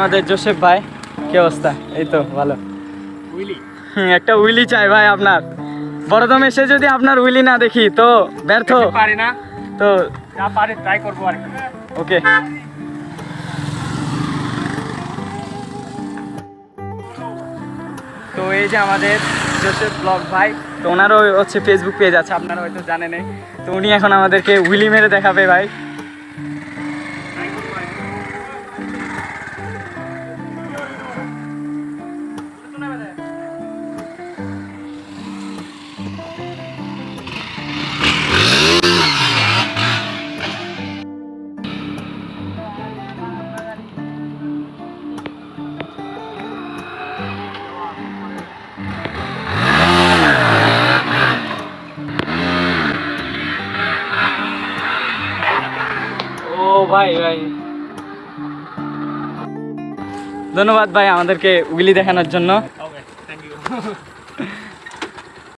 আমাদের জোসেফ ভাই, কি অবস্থা? এই তো ভালো। উইলি একটা উইলি চাই ভাই আপনার। বড়দম এসে যদি আপনার উইলি না দেখি তো ব্যর্থ। পারি না, তো যা পারি ট্রাই করবো আর কি। ওকে। তো এই যে আমাদের জোসেফ ব্লগ ভাই, তো ওনারও হচ্ছে ফেসবুক পেজ আছে, আপনারা হয়তো জানেনই। তো উনি এখন আমাদেরকে উইলি মেরে দেখাবে ভাই। ও ভাই ভাই, ধন্যবাদ ভাই আমাদেরকে উইলি দেখানোর জন্য। ওকে, থ্যাংক ইউ।